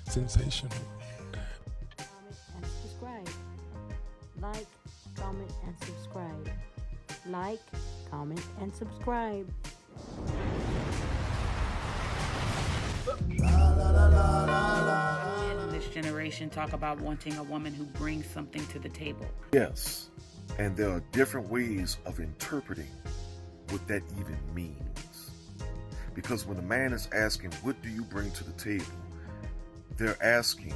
Sensational. And subscribe. Like, comment, and subscribe. Like, comment, and subscribe. Men in this generation talk about wanting a woman who brings something to the table. Yes, and there are different ways of interpreting what that even means. Because when a man is asking, what do you bring to the table? They're asking,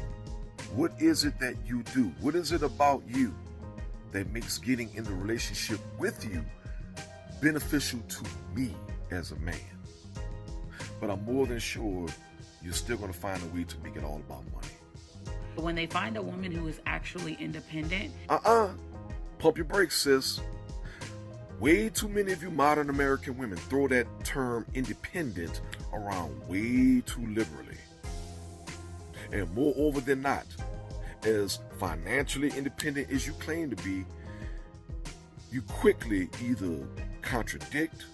what is it that you do? What is it about you that makes getting in the relationship with you beneficial to me as a man? But I'm more than sure you're still going to find a way to make it all about money. But when they find a woman who is actually independent, Pump your brakes, sis. Way too many of you modern American women throw that term independent around way too liberally. And moreover than not, as financially independent as you claim to be, you quickly either contradict,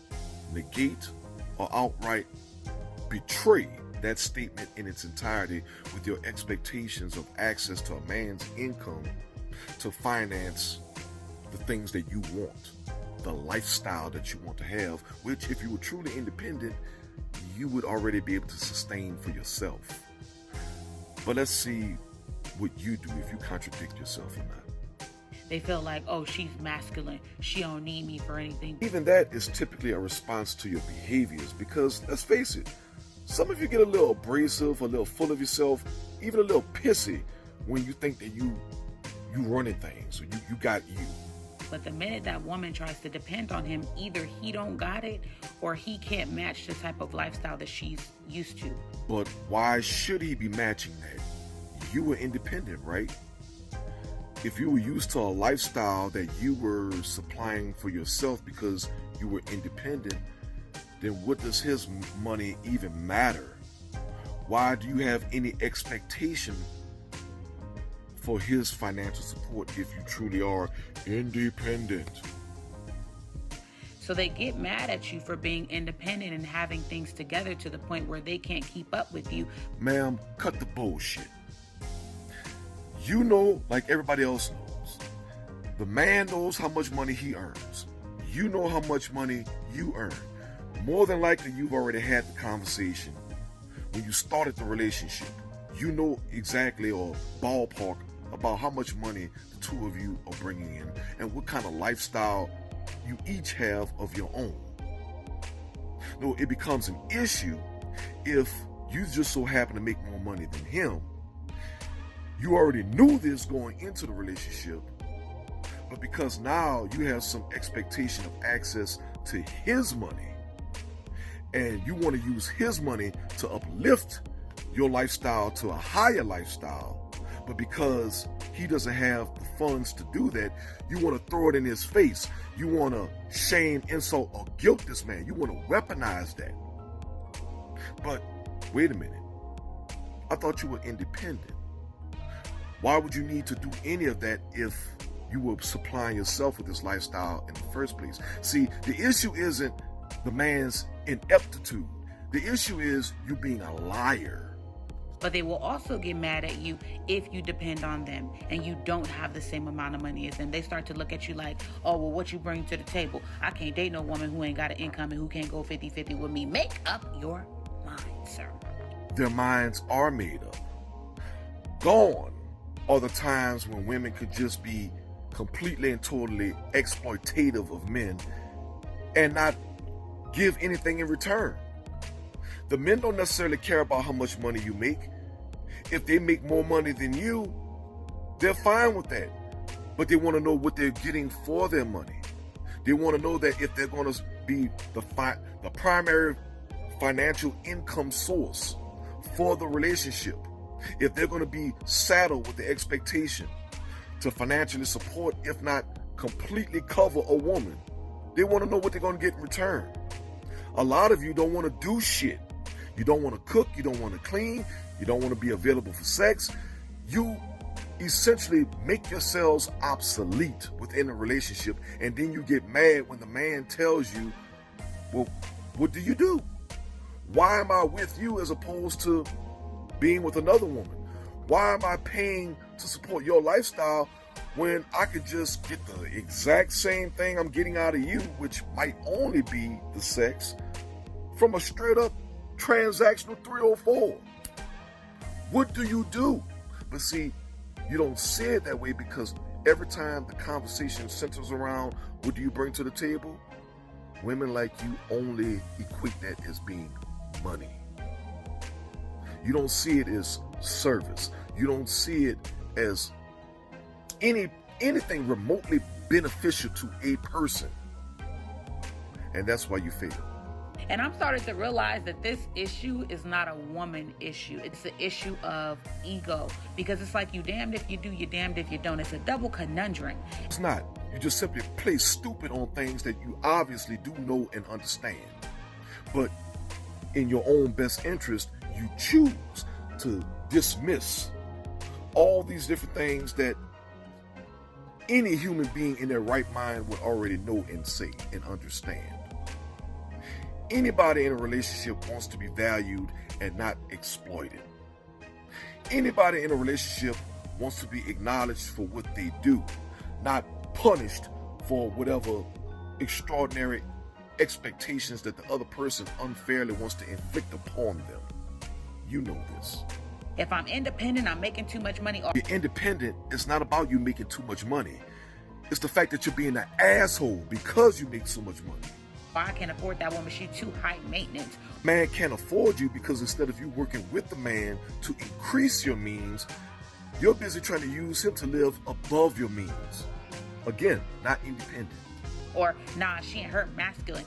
negate, or outright betray that statement in its entirety with your expectations of access to a man's income to finance the things that you want, the lifestyle that you want to have, which if you were truly independent, you would already be able to sustain for yourself. But let's see what you do if you contradict yourself or not. they feel like, oh, she's masculine. She don't need me for anything. Even that is typically a response to your behaviors because, let's face it, some of you get a little abrasive, a little full of yourself, even a little pissy when you think that you running things or you got you. But the minute that woman tries to depend on him, either he don't got it or he can't match the type of lifestyle that she's used to. But why should he be matching that? You were independent, right? If you were used to a lifestyle that you were supplying for yourself because you were independent, then what does his money even matter? Why do you have any expectation for his financial support if you truly are independent? So they get mad at you for being independent and having things together to the point where they can't keep up with you. Ma'am, cut the bullshit. You know, like everybody else knows, the man knows how much money he earns. You know how much money you earn. More than likely, you've already had the conversation when you started the relationship. You know exactly or ballpark about how much money the two of you are bringing in and what kind of lifestyle you each have of your own. No, it becomes an issue if you just so happen to make more money than him. You already knew this going into the relationship, but because now you have some expectation of access to his money and you want to use his money to uplift your lifestyle to a higher lifestyle, but because he doesn't have the funds to do that, you want to throw it in his face. You want to shame, insult, or guilt this man. You want to weaponize that. But wait a minute. I thought you were independent. Why would you need to do any of that if you were supplying yourself with this lifestyle in the first place? See, the issue isn't the man's ineptitude. The issue is you being a liar. But they will also get mad at you if you depend on them and you don't have the same amount of money as them. They start to look at you like, oh, well, what you bring to the table? I can't date no woman who ain't got an income and who can't go 50-50 with me. Make up your mind, sir. Their minds are made up. Gone are the times when women could just be completely and totally exploitative of men and not give anything in return. The men don't necessarily care about how much money you make. If they make more money than you, they're fine with that. But they want to know what they're getting for their money. They want to know that if they're going to be the primary financial income source for the relationship, if they're going to be saddled with the expectation to financially support, if not completely cover a woman, they want to know what they're going to get in return. A lot of you don't want to do shit. You don't want to cook. You don't want to clean. You don't want to be available for sex. You essentially make yourselves obsolete within a relationship, and then you get mad when the man tells you, well, what do you do? Why am I with you as opposed to being with another woman? Why am I paying to support your lifestyle when I could just get the exact same thing I'm getting out of you, which might only be the sex, from a straight up transactional 304? What do you do? But see, you don't see it that way because every time the conversation centers around what do you bring to the table, women like you only equate that as being money. You don't see it as service. You don't see it as anything remotely beneficial to a person. And that's why you fail. And I'm starting to realize that this issue is not a woman issue. It's an issue of ego. Because it's like you damned if you do, you damned if you don't. It's a double conundrum. It's not. You just simply play stupid on things that you obviously do know and understand. But in your own best interest, you choose to dismiss all these different things that any human being in their right mind would already know and say and understand. Anybody in a relationship wants to be valued and not exploited. Anybody in a relationship wants to be acknowledged for what they do, not punished for whatever extraordinary expectations that the other person unfairly wants to inflict upon them. You know this. If I'm independent, I'm making too much money. You're independent. It's not about you making too much money. It's the fact that you're being an asshole because you make so much money. I can't afford that woman. She's too high maintenance. Man can't afford you because instead of you working with the man to increase your means, you're busy trying to use him to live above your means. Again, not independent. Or, nah, she ain't her masculine.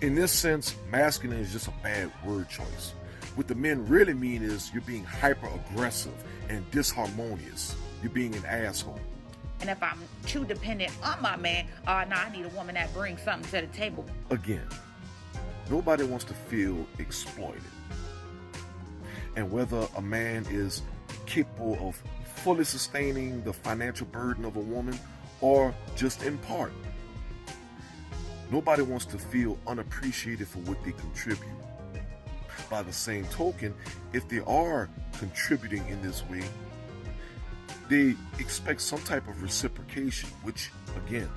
In this sense, masculine is just a bad word choice. What the men really mean is you're being hyper aggressive and disharmonious. You're being an asshole. And if I'm too dependent on my man, I need a woman that brings something to the table. Again, nobody wants to feel exploited. And whether a man is capable of fully sustaining the financial burden of a woman or just in part, nobody wants to feel unappreciated for what they contribute. By the same token, if they are contributing in this way, they expect some type of reciprocation, which, again,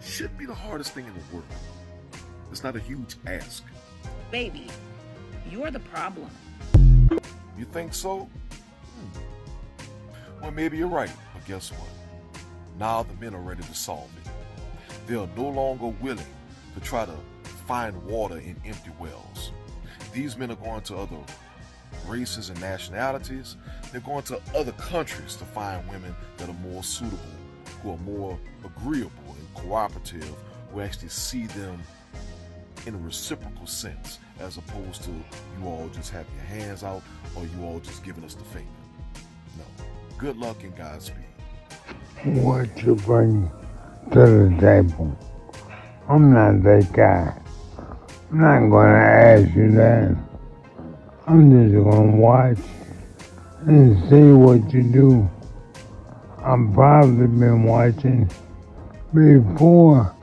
shouldn't be the hardest thing in the world. It's not a huge ask. Baby, you're the problem. You think so? Well, maybe you're right, but guess what? Now the men are ready to solve it. They are no longer willing to try to find water in empty wells. These men are going to other races and nationalities. They're going to other countries to find women that are more suitable, who are more agreeable and cooperative, who actually see them in a reciprocal sense, as opposed to you all just having your hands out or you all just giving us the finger. No. Good luck and Godspeed. What you bring to the table? I'm not that guy. I'm not going to ask you that. I'm just going to watch and see what you do. I've probably been watching before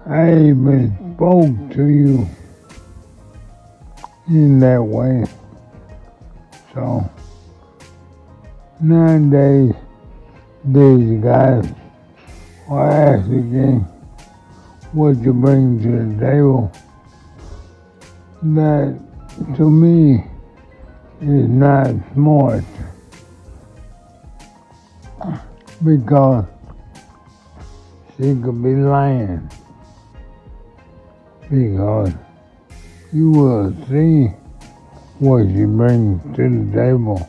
I even spoke to you in that way. So, nowadays, these guys are asking what you bring to the table. That, to me, is not smart. Because she could be lying. Because you will see what she brings to the table.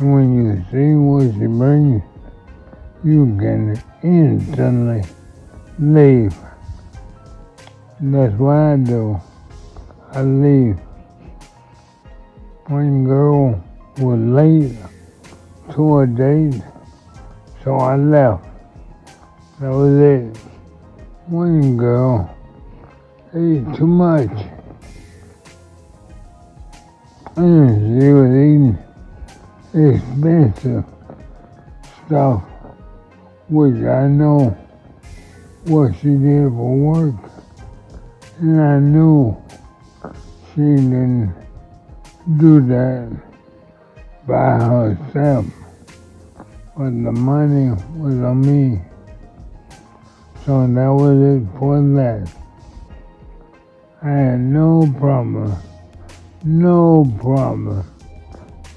And when you see what she brings, you can instantly leave. That's what I do. I leave. One girl was late to a date, so I left. That was it. One girl ate too much. And she was eating expensive stuff, which I know what she did for work. And I knew she didn't do that by herself, but the money was on me. So that was it for that. I had no problem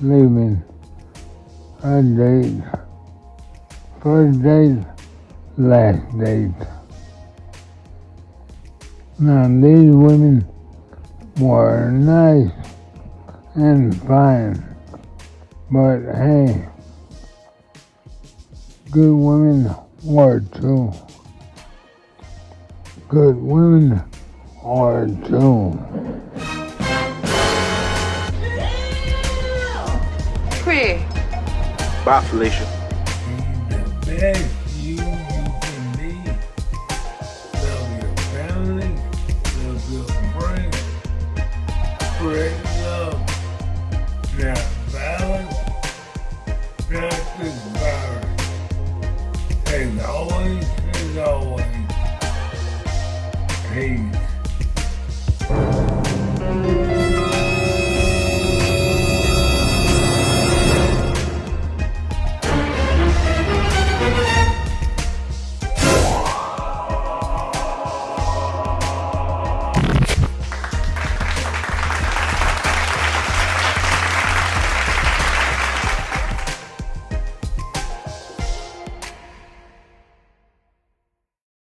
leaving a date, first date, last date. Now these women were nice and fine, but hey, good women were too. Good women are too. Craig. Bye, Felicia. Big